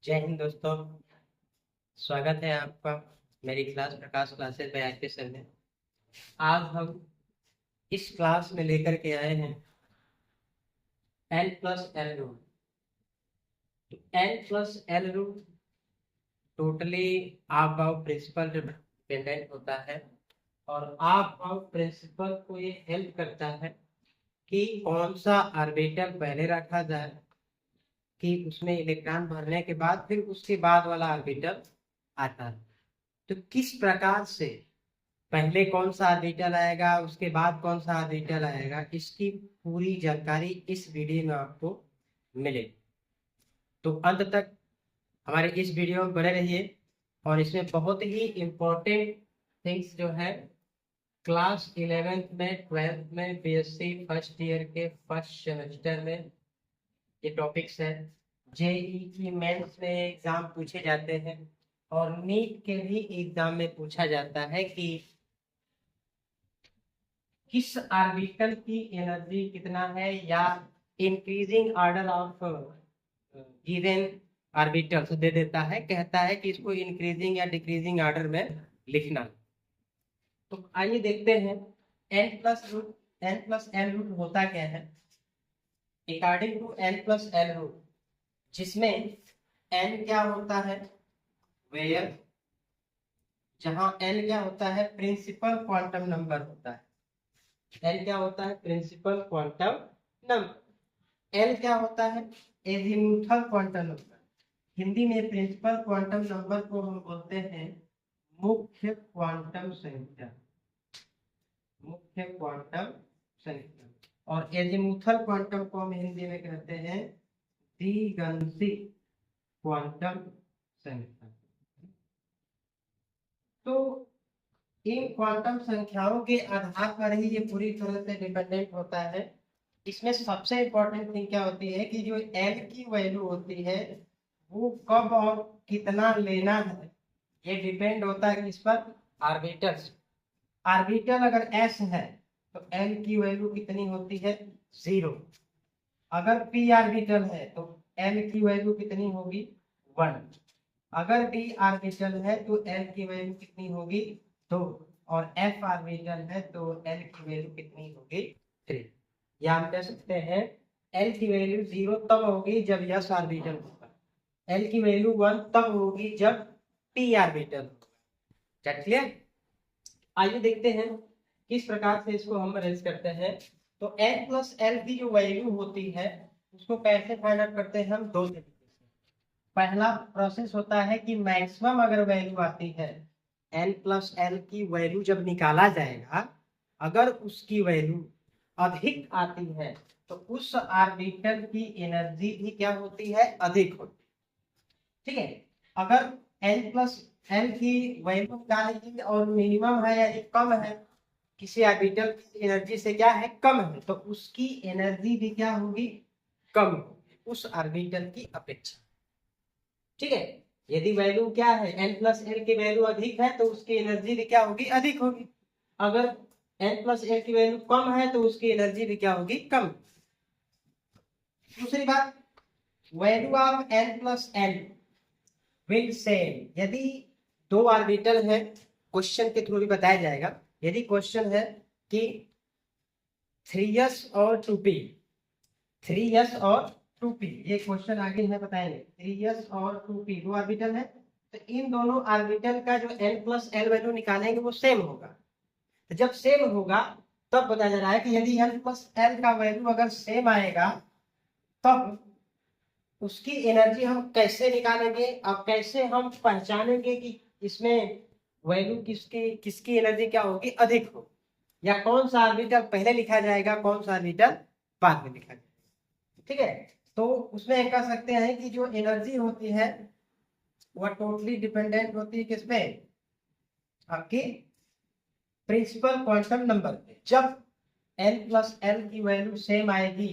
जय हिंद दोस्तों। स्वागत है आपका मेरी क्लास प्रकाश क्लासेस बाय आरके सर में। आज हम इस क्लास में लेकर के आए हैं n+l रूल। तो n+l रूल टोटली आप बाउ प्रिंसिपल डिपेंडेंट होता है और आप बाउ प्रिंसिपल को ये हेल्प करता है कि कौन सा ऑर्बिटल पहले रखा जाए, कि उसमें इलेक्ट्रॉन भरने के बाद फिर उसके बाद वाला ऑर्बिटल आता है। तो किस प्रकार से पहले कौन सा ऑर्बिटल आएगा, उसके बाद कौन सा ऑर्बिटल आएगा, इसकी पूरी जानकारी इस वीडियो में आपको मिलेगी। तो अंत तक हमारे इस वीडियो में बने रहिए और इसमें बहुत ही इम्पोर्टेंट थिंग्स जो है क्लास 11th में 12th में बीएससी फर्स्ट ईयर के फर्स्ट सेमेस्टर में ये टॉपिक्स है। जेईई मेंस में एग्जाम पूछे जाते हैं और नीट के भी एग्जाम में पूछा जाता है कि किस ऑर्बिटल की एनर्जी कितना है, या increasing order of given orbitals दे देता है, कहता है कि इसको इंक्रीजिंग या डिक्रीजिंग ऑर्डर में लिखना। तो आइए देखते हैं n+l रूट होता क्या है। अकॉर्डिंग टू n+l रूट, जिसमें n क्या होता है, वेयर, जहां n क्या होता है, प्रिंसिपल क्वांटम नंबर होता है। n क्या होता है, प्रिंसिपल क्वांटम नंबर। l क्या होता है, एजीमुथल क्वांटम नंबर। हिंदी में प्रिंसिपल क्वांटम नंबर को हम बोलते हैं मुख्य क्वांटम संख्या, मुख्य क्वांटम संख्या। और एजीमुथल क्वांटम को हम हिंदी में कहते हैं द्विगंशिक क्वांटम संख्या। तो इन क्वांटम संख्याओं के आधार पर ही ये पूरी तरह से डिपेंडेंट होता है। इसमें सबसे इम्पोर्टेंट थिंग क्या होती है कि जो एल की वैल्यू होती है वो कब और कितना लेना है, ये डिपेंड होता है किस पर, आर्बिटल्स। आर्बिटल अगर एस है तो एल की वैल्यू कितनी होती है, 0। अगर पी आर्बिटल है तो एल की वैल्यू कितनी होगी, 1। अगर डी आर्बिटल है तो एल की वैल्यू कितनी होगी, 2। और एफ आर्बिटल है तो एल की वैल्यू कितनी होगी, 3। या हम कह सकते हैं एल की वैल्यू 0 तब होगी जब यस ऑर्बिटल होगा, एल की वैल्यू 1 तब होगी जब पी ऑर्बिटल होगा। क्लियर। आइए देखते हैं किस प्रकार से इसको हम अरेंज करते हैं। तो n+l की जो वैल्यू होती है उसको कैसे फाइंड आउट करते हैं हम, दो तरीके से। पहला प्रोसेस होता है कि मैक्सिमम अगर वैल्यू आती है, n+l की वैल्यू जब निकाला जाएगा, अगर उसकी वैल्यू अधिक आती है तो उस ऑर्बिटल की एनर्जी भी क्या होती है, अधिक होती है। ठीक है। अगर n+l की वैल्यू निकालेंगे और मिनिमम है यानी कम है, किसी ऑर्बिटल की एनर्जी से क्या है, कम है, तो उसकी एनर्जी भी क्या होगी, कम होगी उस ऑर्बिटल की अपेक्षा। ठीक है। यदि वैल्यू क्या है, n+l की वैल्यू अधिक है तो उसकी एनर्जी भी क्या होगी, अधिक होगी। अगर n+l की वैल्यू कम है तो उसकी एनर्जी भी क्या होगी, कम। दूसरी बात, value of n+l will same. यदि दो ऑर्बिटल है, क्वेश्चन के थ्रू भी बताया जाएगा। यदि क्वेश्चन है कि 3s और 2p, 3s और 2p, ये क्वेश्चन आगे है बताएंगे। 3s और 2p दो ऑर्बिटल है, तो इन दोनों ऑर्बिटल का जो n+l वैल्यू निकालेंगे वो सेम होगा। तो जब सेम होगा तब बताया जा रहा है कि यदि n+l का वैल्यू अगर सेम आएगा तब उसकी एनर्जी हम कैसे निकालेंगे और कैसे हम पहचानेंगे कि इसमें वैल्यू किसकी किसकी एनर्जी क्या होगी, अधिक हो, या कौन सा ऑर्बिटल पहले लिखा जाएगा, कौन सा ऑर्बिटल बाद में लिखा जाएगा। ठीक है। तो उसमें कह सकते हैं कि जो एनर्जी होती है वह टोटली डिपेंडेंट होती है किसपे, आपकी प्रिंसिपल क्वांटम नंबर पे। जब n+l की वैल्यू सेम आएगी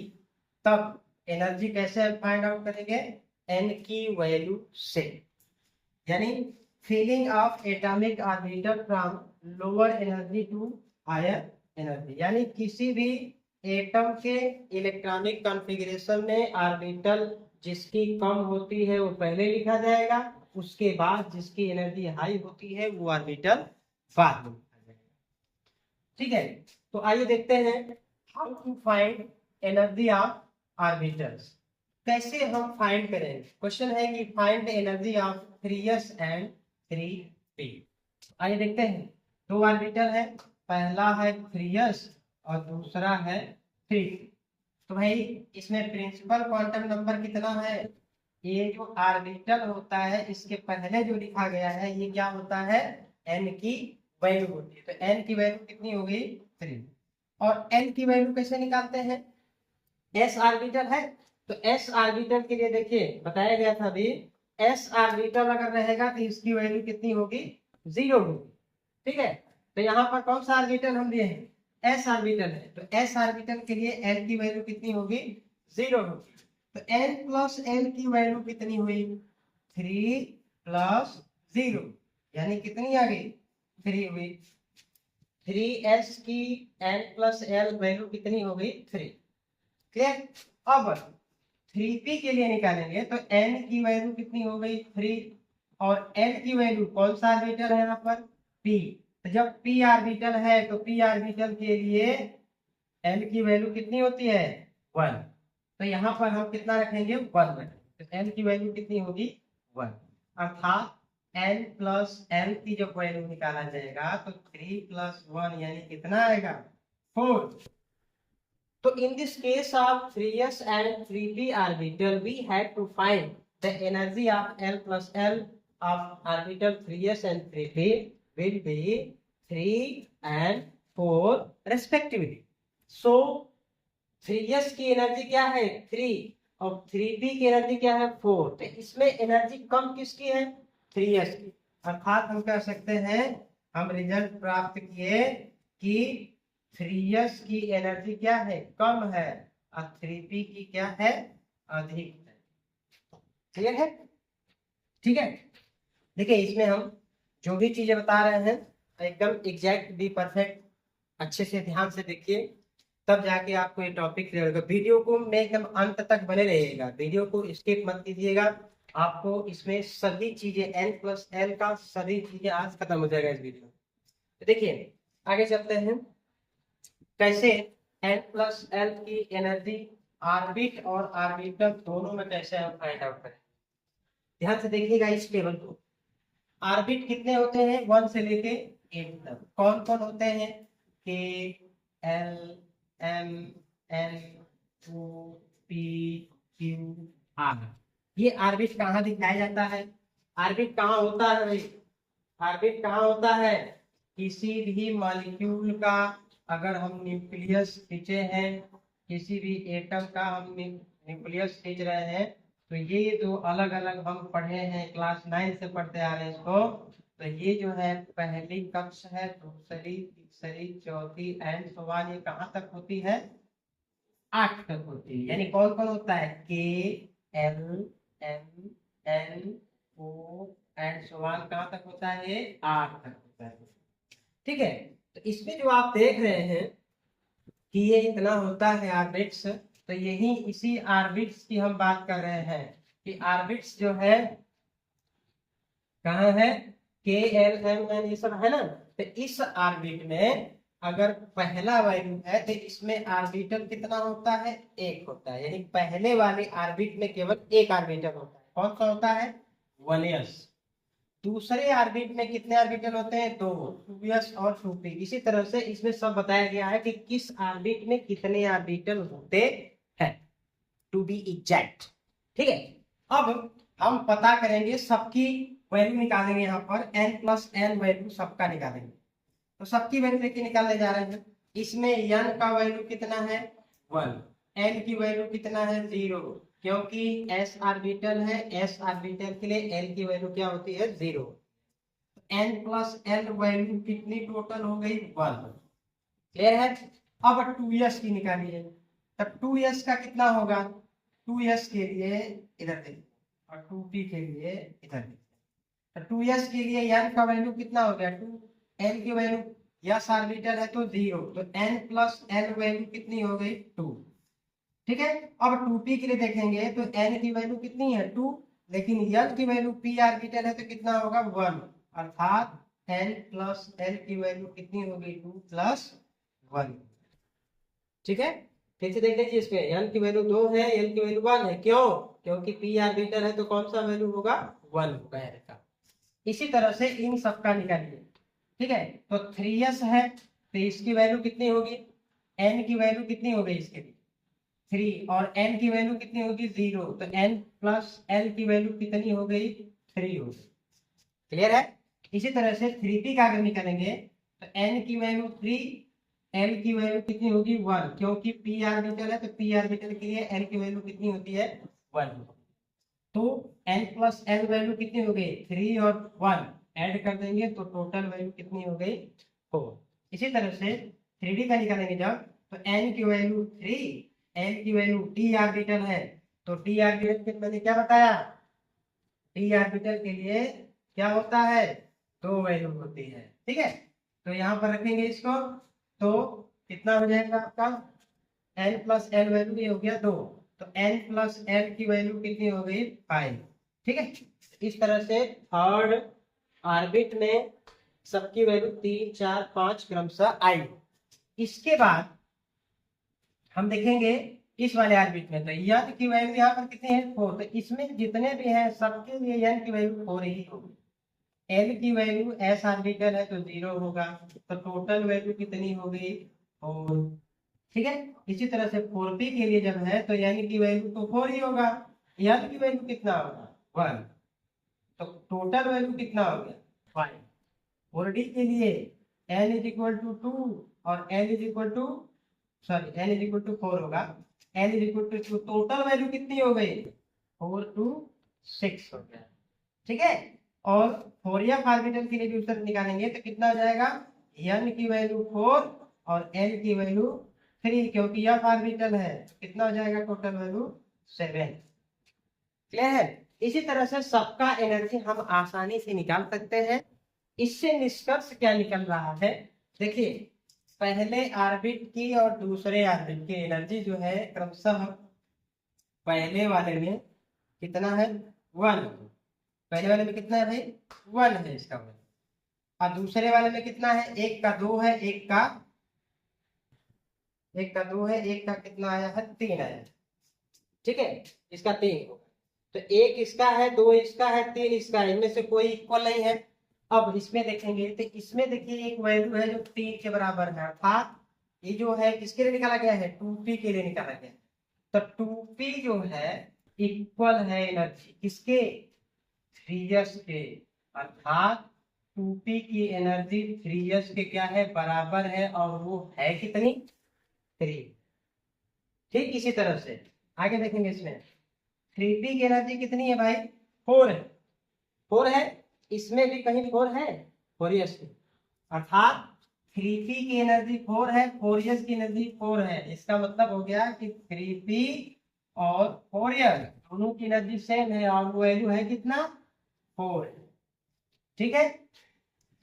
तब एनर्जी कैसे फाइंड आउट करेंगे, n की वैल्यू से, यानी filling of atomic orbital from lower energy to higher energy, यानी किसी भी एटम के इलेक्ट्रॉनिक कॉन्फ़िगरेशन में ऑर्बिटल जिसकी कम होती है वो पहले लिखा जाएगा, उसके बाद जिसकी एनर्जी हाई होती है वो ऑर्बिटल बाद में लिखा जाएगा। ठीक है, तो आइए देखते हैं how to find energy of orbitals. कैसे हम फाइंड करेंगे? क्वेश्चन है कि find energy of 3s and 3p। आइए देखते हैं, दो ऑर्बिटल है, पहला है 3s और दूसरा है 3p। तो भाई इसमें प्रिंसिपल क्वांटम नंबर कितना है? ये जो ऑर्बिटल होता है इसके पहले जो लिखा गया है ये क्या होता है? n की वैल्यू होती है। तो n की वैल्यू कितनी हो गई? 3। और n की वैल्यू कैसे निकालते हैं? s ऑर्बिटल है तो s ऑर्बिटल के लिए देखिए बताया गया था अभी, s ऑर्बिटल अगर रहेगा तो इसकी वैल्यू कितनी होगी? 0 होगी। ठीक है, तो यहाँ पर कौन सा ऑर्बिटल हम लिए हैं? s ऑर्बिटल है, तो s ऑर्बिटल के लिए n की वैल्यू कितनी होगी? 0 होगी। तो n प्लस l की वैल्यू कितनी हुई? 3 प्लस 0, यानी कितनी आ गई? 3 हुई। 3s की n प्लस l वैल्यू कितनी हो गई? 3। क्लियर? अब 3p के लिए निकालेंगे तो n की वैल्यू कितनी हो गई? 3। और l की वैल्यू, कौन सा ऑर्बिटल है यहाँ पर? p। तो जब p ऑर्बिटल है तो p ऑर्बिटल के लिए l की वैल्यू कितनी होती है? 1। तो यहाँ पर हम कितना रखेंगे? 1 रखेंगे। तो l की वैल्यू कितनी होगी? 1। अर्थात n प्लस l की जब वैल्यू निकाला जाएगा तो 3 प्लस 1 यानी कितना आएगा? 4। So in this case of 3s and 3p orbital, we had to find the energy of L plus L of orbital 3s and 3p will be 3 and 4 respectively. So 3s की energy क्या है? 3 और 3p की energy क्या है? 4। तो इसमें energy कम किसकी है? 3s की। अर्थात हम कह सकते हैं, हम रिजल्ट प्राप्त किए कि 3s की एनर्जी क्या है? कम है, और 3p की क्या है? अधिक है। क्लियर है? ठीक है, देखिए इसमें हम जो भी चीजें बता रहे हैं एकदम एग्जैक्ट भी परफेक्ट अच्छे से ध्यान से देखिए, तब जाके आपको ये टॉपिक क्लियर होगा। वीडियो को में एकदम अंत तक बने रहिएगा, वीडियो को स्किप मत कीजिएगा। आपको इसमें सभी चीजें n प्लस l का सभी चीजें आज खत्म हो जाएगा इस वीडियो में। तो देखिए आगे चलते हैं, कैसे n प्लस l की एनर्जी ऑर्बिट और ऑर्बिटल दोनों में कैसे हम फाइंड आउट करें। ध्यान से देखिएगा इस टेबल को। ऑर्बिट कितने होते हैं? 1 से लेके 8 तक। कौन कौन होते हैं? k l m n o p q r। ये ऑर्बिट कहाँ दिखाया जाता है? ऑर्बिट कहाँ होता है भाई? ऑर्बिट कहाँ होता है? किसी भी मॉलिक्यूल का अगर हम न्यूक्लियस खींचे हैं, किसी भी एटम का हम न्यूक्लियस खींच रहे हैं, तो ये जो अलग अलग हम पढ़े हैं, क्लास 9 से पढ़ते आ रहे हैं इसको, तो ये जो है पहली कक्ष है, दूसरी, तीसरी, चौथी एंड सो ऑन, ये कहाँ तक होती है? 8 तक होती है। यानी कौन कौन होता है? K L M N O and so on, कहाँ तक होता है? ये 8 तक होता है। ठीक है, तो इसमें जो आप देख रहे हैं कि ये इतना होता है ऑर्बिट्स, तो यही इसी ऑर्बिट्स की हम बात कर रहे हैं कि ऑर्बिट्स जो है कहाँ है? के एल एम एन ये सब है ना। तो इस ऑर्बिट में अगर पहला वैल्यू है तो इसमें ऑर्बिटल कितना होता है? 1 होता है। यानी पहले वाले ऑर्बिट में केवल एक ऑर्बिटल होता है। कौन सा होता है? 1s। दूसरे ऑर्बिट में कितने ऑर्बिटल होते हैं? 2, 2s और 2p। इसी तरह से इसमें सब बताया गया है कि किस ऑर्बिट में कितने ऑर्बिटल होते हैं, टू बी एग्जैक्ट। ठीक है, अब हम पता करेंगे, सबकी वैल्यू निकालेंगे। यहाँ पर n प्लस n वैल्यू सबका निकालेंगे। तो सबकी वैल्यू लेके निकालने जा रहे हैं। इसमें n का वैल्यू कितना है? 1। n की वैल्यू कितना है? 0, क्योंकि s ऑर्बिटल है, s ऑर्बिटल के लिए l की वैल्यू क्या होती है? 0। n प्लस l वैल्यू कितनी टोटल हो गई? 1। क्लियर है? अब 2s की निकालिए। तब 2s का कितना होगा? 2s के लिए इधर देखिए और 2p के लिए इधर देखिए। तो 2s के लिए n का वैल्यू कितना हो गया? 2। n की वैल्यू s ऑर्बिटल है तो 0, तो n प्लस l वैल्यू कितनी हो गई? 2। ठीक है। अब 2p के लिए देखेंगे तो n की वैल्यू कितनी है 2, लेकिन n की वैल्यू p ऑर्बिटल है तो कितना होगा 1, अर्थात n प्लस l की वैल्यू कितनी होगी 2 प्लस 1। ठीक है, फिर से देख लीजिए इसमें n की वैल्यू 2 है, l की वैल्यू 1 है, क्यों? क्योंकि p ऑर्बिटल है तो कौन सा वैल्यू होगा 1 होगा n का। इसी तरह से इन सबका निकालिए। ठीक है, तो 3s है तो इसकी वैल्यू कितनी होगी, n की वैल्यू कितनी होगी इसके लिए 3, और n की वैल्यू कितनी होगी 0, तो n प्लस l की वैल्यू कितनी हो गई 3 होगी। क्लियर है। इसी तरह से 3p का अगर निकालेंगे तो n की वैल्यू 3, l की वैल्यू कितनी होगी 1, क्योंकि p ऑर्बिटल है तो p ऑर्बिटल के लिए l की वैल्यू कितनी होती है 1। तो n प्लस l वैल्यू कितनी हो गई 3 और 1 ऐड कर देंगे तो टोटल वैल्यू कितनी हो गई 4। इसी तरह से 3d का निकालेंगे जब तो n की वैल्यू 3, l की वैल्यू d ऑर्बिटल है तो d ऑर्बिटल के मैंने क्या बताया, d ऑर्बिटल के लिए क्या होता है 2 वैल्यू होती है। ठीक है, तो यहाँ पर रखेंगे इसको तो कितना हो जाएगा आपका n प्लस l वैल्यू ये हो गया 2, तो n प्लस l की वैल्यू कितनी हो गई 5। ठीक है, इस तरह से थर्ड ऑर्बिट में सबकी वैल्यू 3 4 5 क्रमशः आई। इसके बाद हम देखेंगे इस वाले ऑर्बिट में तो n की वैल्यू यहाँ पर कितनी है 4, तो इसमें जितने भी हैं सबके लिए n की वैल्यू 4 ही होगी। l की वैल्यू s ऑर्बिटल है तो 0 होगा, तो टोटल वैल्यू कितनी होगी 4। ठीक है, इसी तरह से 4p के लिए जब है तो n की वैल्यू तो 4 ही होगा, n की वैल्यू कितना होगा 1, तो टोटल वैल्यू कितना हो गया 5। 4d के लिए n इज इक्वल टू 2 और n is equal to sorry n is equal to 4 होगा, n is equal to 2, total value कितनी हो गई 4 टू 6 हो गया। ठीक है, और फोरियर ऑर्बिटल के लिए भी उत्तर निकालेंगे तो कितना हो जाएगा n की वैल्यू 4 और l की वैल्यू 3, क्योंकि f ऑर्बिटल है तो कितना हो जाएगा टोटल वैल्यू 7। क्लियर है। इसी तरह से सबका एनर्जी हम आसानी से निकाल सकते हैं। इससे निष्कर्ष क्या निकल रहा है, देखिए पहले ऑर्बिट की और दूसरे ऑर्बिट की एनर्जी जो है क्रमशः पहले वाले में कितना है 1, पहले वाले में कितना है भाई 1 है इसका वैल्यू, और दूसरे वाले में कितना है एक का 2 है, एक का 2 है, एक का कितना आया है 3 आया। ठीक है, इसका 3 होगा, तो एक इसका है 2 इसका है 3 इसका है, इनमें से कोई इक्वल नहीं है। अब इसमें देखेंगे तो इसमें देखिए एक वैल्यू है जो 3 के बराबर है, अर्थात ये जो है किसके लिए निकाला गया है 2p के लिए निकाला गया है। तो 2p जो है इक्वल है एनर्जी किसके 3s के, अर्थात 2p की एनर्जी 3s के क्या है बराबर है, और वो है कितनी 3। ठीक इसी तरह से आगे देखेंगे इसमें 3p की एनर्जी कितनी है भाई 4 है, 4 है, इसमें भी कहीं 4 है 4s की, अर्थात 3p की एनर्जी 4 है 4s की एनर्जी 4 है। इसका मतलब हो गया कि 3p और 4s दोनों की एनर्जी सेम है और वो वैल्यू है कितना 4। ठीक है,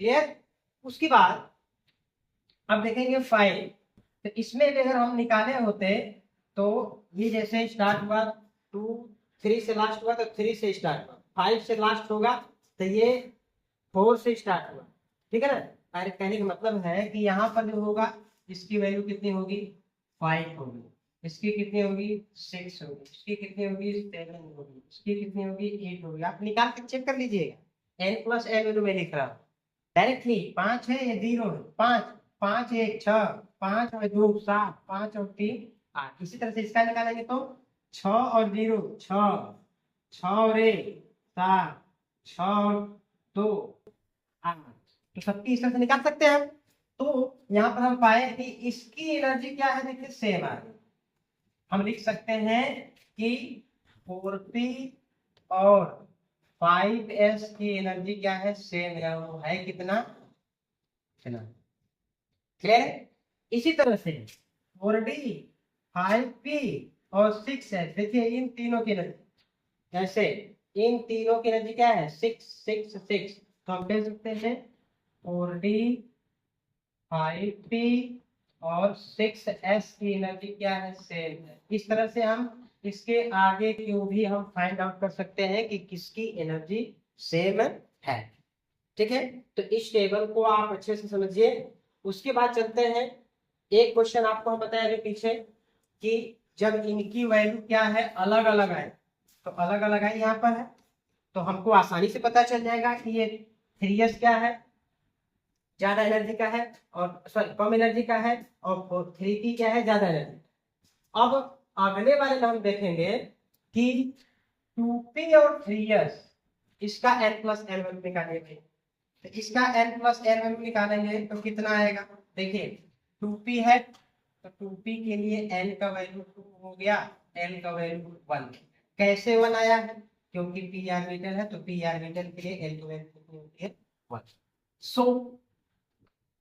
क्लियर। उसके बाद अब देखेंगे 5, तो इसमें भी अगर हम निकाले होते तो ये जैसे स्टार्ट हुआ 2 3 से लास्ट हुआ तो 3 से स्टार्ट हुआ, 5 से लास्ट होगा तो ये 4 से स्टार्ट हुआ। ठीक है ना, अरे कहने का मतलब है कि यहाँ पर जो होगा इसकी वैल्यू कितनी होगी 5 होगी, इसकी कितनी होगी 6 होगी, इसकी कितनी होगी 7 होगी, इसकी कितनी होगी 8 होगी। आप निकाल के चेक कर लीजिएगा, n प्लस l वैल्यू में लिख रहा हूँ डायरेक्टली। 5 है या 0 है 5, 5 1 6, 5 और 2 7, 5 और 3 8। इसी तरह से इसका निकालेंगे तो 6 और 0 6, 6 और 1 7, 6 और 2 8, तो सबकी इस तरह से निकाल सकते हैं हम। तो यहाँ पर हम पाए कि इसकी एनर्जी क्या है देखिए सेम आ रही, हम लिख सकते हैं कि 4p और 5s की एनर्जी क्या है सेम है, वो है कितना क्लियर। इसी तरह से 4d 5p और 6s, देखिए इन तीनों की एनर्जी ऐसे, इन तीनों की एनर्जी क्या है 6 6 6, तो हम कह सकते हैं 4d 5p और 6s की एनर्जी क्या है, सेम है। इस तरह से हम इसके आगे क्यों भी हम फाइंड आउट कर सकते हैं कि किसकी एनर्जी सेम है। ठीक है, तो इस टेबल को आप अच्छे से समझिए। उसके बाद चलते हैं, एक क्वेश्चन आपको हम बताया पीछे कि जब इनकी वैल्यू क्या है, अलग अलग आए, तो अलग अलग आई यहाँ पर है, तो हमको आसानी से पता चल जाएगा कि ये 3s क्या है, ज्यादा एनर्जी का है, और सॉरी कम एनर्जी का है, और 3p क्या है, ज्यादा एनर्जी। अब अगले बारे में हम देखेंगे कि 2p और 3s, इसका n प्लस एन वैल्यू निकालेंगे। तो इसका n प्लस एन वैल्यू निकालेंगे तो कितना आएगा, देखिए 2p है तो 2p के लिए n का वैल्यू 2 हो गया, n का वैल्यू 1। कैसे 1 आया है, क्योंकि p ऑर्बिटल है, तो p ऑर्बिटल के लिए n की वैल्यू कितनी होती है, 1। सो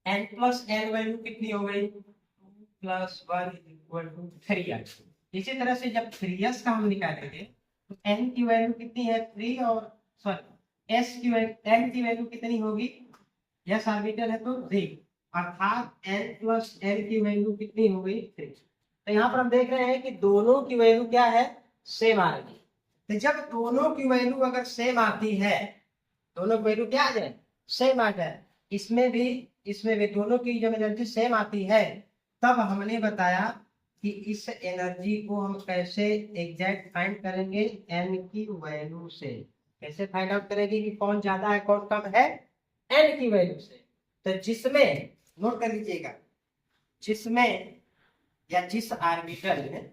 n प्लस n वैल्यू कितनी हो गई, 2 प्लस 1 इक्वल टू 3s। इसी तरह से जब 3s का हम निकालेंगे तो n की वैल्यू कितनी है, 3, और सॉरी s की वैल्यू n की वैल्यू कितनी होगी, यस ऑर्बिटल है तो 3, अर्थात n प्लस n की वैल्यू कितनी हो गई, 3। तो यहाँ पर हम देख रहे हैं कि दोनों की वैल्यू क्या है, सेम आ रही है। तो जब दोनों की वैल्यू अगर सेम आती है, दोनों की वैल्यू क्या आ जाए, सेम आ जाए, इसमें भी दोनों की जब एनर्जी सेम आती है, तब हमने बताया कि इस एनर्जी को हम कैसे एग्जैक्ट फाइंड करेंगे, n की वैल्यू से। कैसे फाइंड आउट करेंगे कि कौन ज्यादा है कौन कम है, n की वैल्यू से। तो जिसमें, नोट कर लीजिएगा, जिसमें या जिस ऑर्बिटल में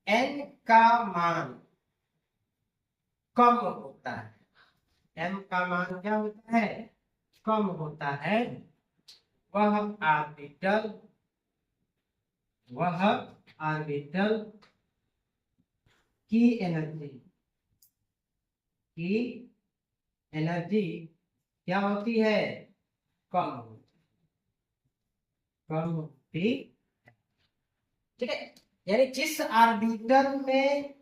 n का मान कम होता है, m का मान क्या होता है, कम होता है, वह ऑर्बिटल वह ऑर्बिटल की एनर्जी क्या होती है, कम होती। ठीक है, यानी जिस ऑर्बिटल में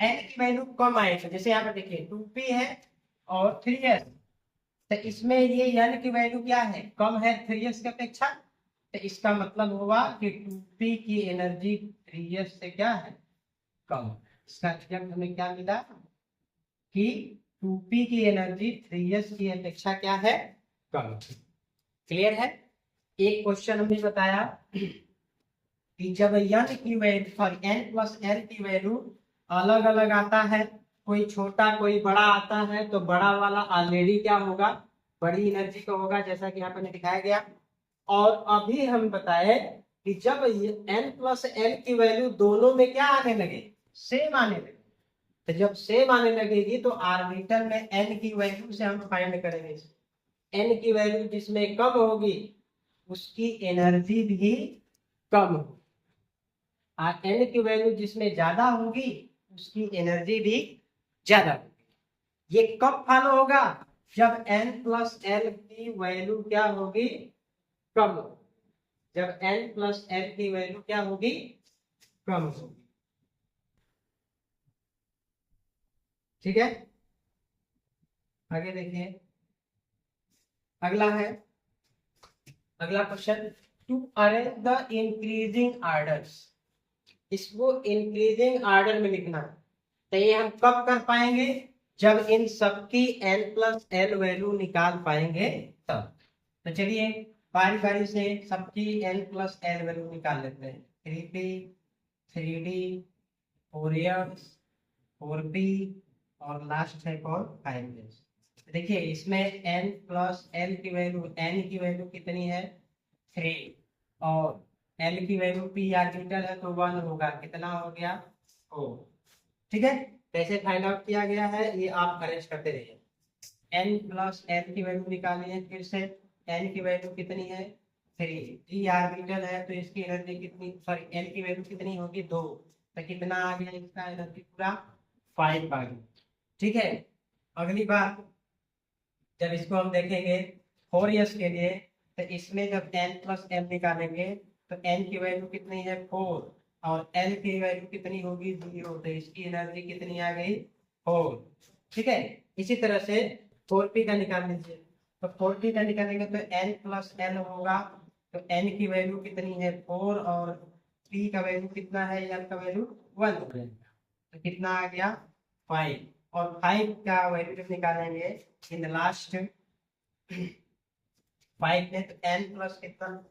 n की वैल्यू कम आएगी, जैसे यहाँ पर देखिए 2p है और 3s, तो इसमें ये n की वैल्यू क्या है, कम है 3s की अपेक्षा। तो इसका मतलब हुआ कि 2p की एनर्जी 3s से क्या है, कम। इसका रिजल्ट हमें क्या मिला कि 2p की एनर्जी 3s की अपेक्षा क्या है, कम। क्लियर है। एक क्वेश्चन हमने बताया कि जब n की value sorry n plus n की वैल्यू अलग अलग आता है, कोई छोटा कोई बड़ा आता है, तो बड़ा वाला ऑलरेडी क्या होगा, बड़ी एनर्जी का होगा, जैसा कि यहाँ पर दिखाया गया। और अभी हम बताए कि जब n प्लस n की वैल्यू दोनों में क्या आने लगे, सेम आने लगे, तो जब सेम आने लगेगी तो ऑर्बिटल में n की वैल्यू से हम फाइंड करेंगे। n की वैल्यू जिसमें कम होगी उसकी एनर्जी भी कम होगी, और n की वैल्यू जिसमें ज्यादा होगी उसकी एनर्जी भी ज्यादा होगी। ये कब फॉलो होगा, जब n प्लस l की वैल्यू क्या होगी, कम होगी। जब n प्लस l की वैल्यू क्या होगी, कम होगी। ठीक है, आगे देखिए, अगला है, अगला question, to arrange the increasing orders. इसको इंक्रीजिंग ऑर्डर में लिखना है। तो ये हम कब कर पाएंगे, जब इन सबकी n प्लस l वैल्यू निकाल पाएंगे तब। तो चलिए बारी बारी से सबकी n प्लस l वैल्यू निकाल लेते हैं। 3p, 3d, 4s, 4p, और लास्ट है कौन, 5s। देखिए इसमें n प्लस l की वैल्यू, n की वैल्यू कितनी है, 3, और l की वैल्यू p ऑर्बिटल है तो 1 होगा, कितना हो गया, 4। ठीक है, कैसे फाइंड आउट किया गया है ये आप अरेंज करते रहिए। n प्लस l की वैल्यू निकाली है, फिर से n की वैल्यू कितनी है, 3, p ऑर्बिटल है तो इसकी एनर्जी कितनी, सॉरी l की वैल्यू कितनी होगी, 2, तो कितना आ गया इसका एनर्जी पूरा 5 आ गया। ठीक है, अगली बार जब इसको हम देखेंगे 4s के लिए, तो इसमें जब n प्लस l निकालेंगे तो n की वैल्यू कितनी है, 4, और l की वैल्यू कितनी होगी, 0, तो इसकी एनर्जी कितनी आ गई, 4। ठीक है, इसी तरह से 4p का निकाल लीजिए। तो 4p का निकालेंगे तो n प्लस l होगा, तो n की वैल्यू कितनी है 4 और p का वैल्यू कितना है, n का वैल्यू 1 हो जाएगा, तो कितना आ गया 5। और 5 का वैल्यू जब निकालेंगे इन द लास्ट 5 में, तो n प्लस कितना,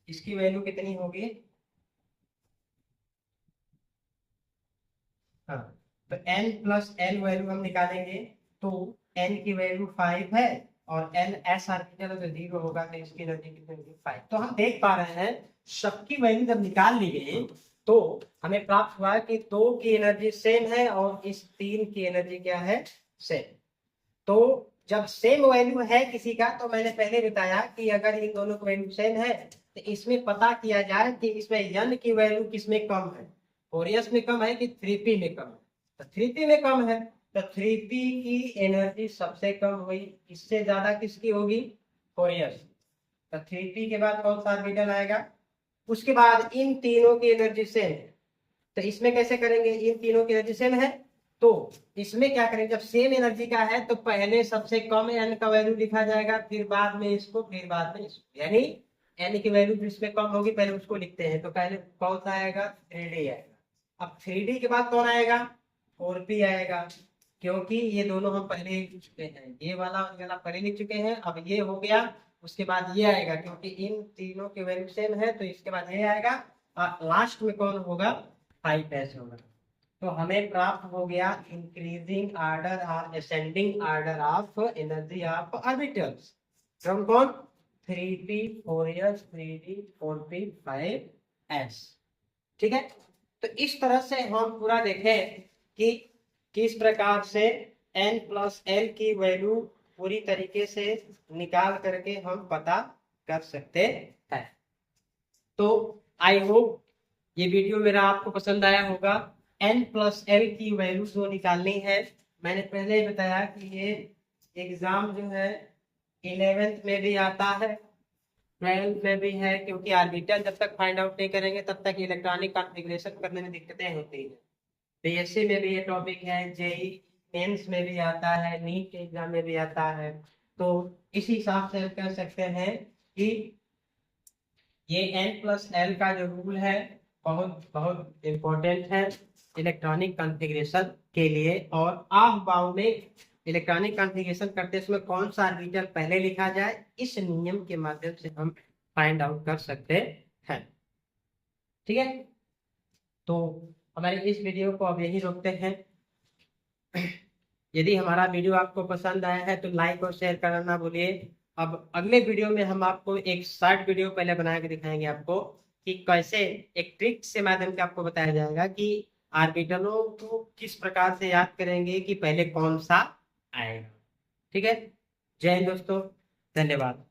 इसकी वैल्यू कितनी होगी, हाँ, तो n प्लस l वैल्यू हम निकालेंगे, तो n की वैल्यू 5 है और l s आर्बिटल तो 0 होगा, तो इसकी एनर्जी कितनी होगी 5। तो हम देख पा रहे हैं सबकी वैल्यू जब निकाल ली गई तो हमें प्राप्त हुआ कि 2 की एनर्जी सेम है और इस 3 की एनर्जी क्या है, सेम। तो जब सेम वैल्यू है किसी का, तो मैंने पहले बताया कि अगर इन दोनों की वैल्यू सेम है तो इसमें पता किया जाए कि इसमें n की वैल्यू किसमें कम है, 4s में कम है कि 3p में कम है। तो 3p में कम है, तो 3p की एनर्जी सबसे कम हुई, इससे ज्यादा किसकी होगी 4s। तो 3p के बाद कौन सा ऑर्बिटल आएगा, उसके बाद इन तीनों की एनर्जी सेम है। तो इसमें कैसे करेंगे, इन तीनों की एनर्जी सेम है, तो इसमें क्या करेंगे, जब सेम एनर्जी का है तो पहले सबसे कम n का वैल्यू लिखा जाएगा, फिर बाद में इसको, फिर बाद में इसको, यानी n की वैल्यू जिसमें कम होगी पहले उसको लिखते हैं। तो पहले कौन सा आएगा, 3d आएगा। अब 3d के बाद कौन आएगा, 4p आएगा, क्योंकि ये दोनों हम पहले ही लिख चुके हैं, ये वाला और ये वाला पहले लिख चुके हैं। अब ये हो गया, उसके बाद ये आएगा, क्योंकि इन तीनों की वैल्यू सेम है, तो इसके बाद ये आएगा, और लास्ट में कौन होगा, 5s होगा। तो हमें प्राप्त हो गया इंक्रीजिंग ऑर्डर और ascending order of energy of orbitals from कौन, 3p 4s 3d 4p 5s। ठीक है, तो इस तरह से हम पूरा देखें कि किस प्रकार से n प्लस l की वैल्यू पूरी तरीके से निकाल करके हम पता कर सकते हैं। तो आई होप ये वीडियो मेरा आपको पसंद आया होगा। n प्लस l की वैल्यू जो निकालनी है, मैंने पहले ही बताया कि ये एग्जाम जो है 11th में भी आता है, 12th में भी है, क्योंकि ऑर्बिटल जब तक फाइंड आउट नहीं करेंगे तब तक इलेक्ट्रॉनिक कॉन्फ़िगरेशन करने में दिक्कतें होती हैं। बीएससी में भी ये टॉपिक है, जेई मेंस में भी आता है, नीट के एग्जाम में भी आता है। तो इस हिसाब से हम कह सकते हैं कि ये n प्लस एल का जो रूल है बहुत बहुत इम्पोर्टेंट है इलेक्ट्रॉनिक कॉन्फ़िगरेशन के लिए। और ऑफ बाउंड में इलेक्ट्रॉनिक कॉन्फ़िगरेशन करते समय कौन सा ऑर्बिटल पहले लिखा जाए, इस नियम के माध्यम से हम फाइंड आउट कर सकते हैं। ठीक है, तो हमारे इस वीडियो को अब यही रोकते हैं। यदि हमारा वीडियो आपको पसंद आया है तो लाइक और शेयर करना ना भूलिए। अब अगले वीडियो में हम आपको एक शॉर्ट वीडियो पहले बना के दिखाएंगे आपको कि कैसे एक ट्रिक से माध्यम से आपको बताया जाएगा कि ऑर्बिटलों को किस प्रकार से याद करेंगे कि पहले कौन सा आएगा। ठीक है, जय हिंद दोस्तों, धन्यवाद।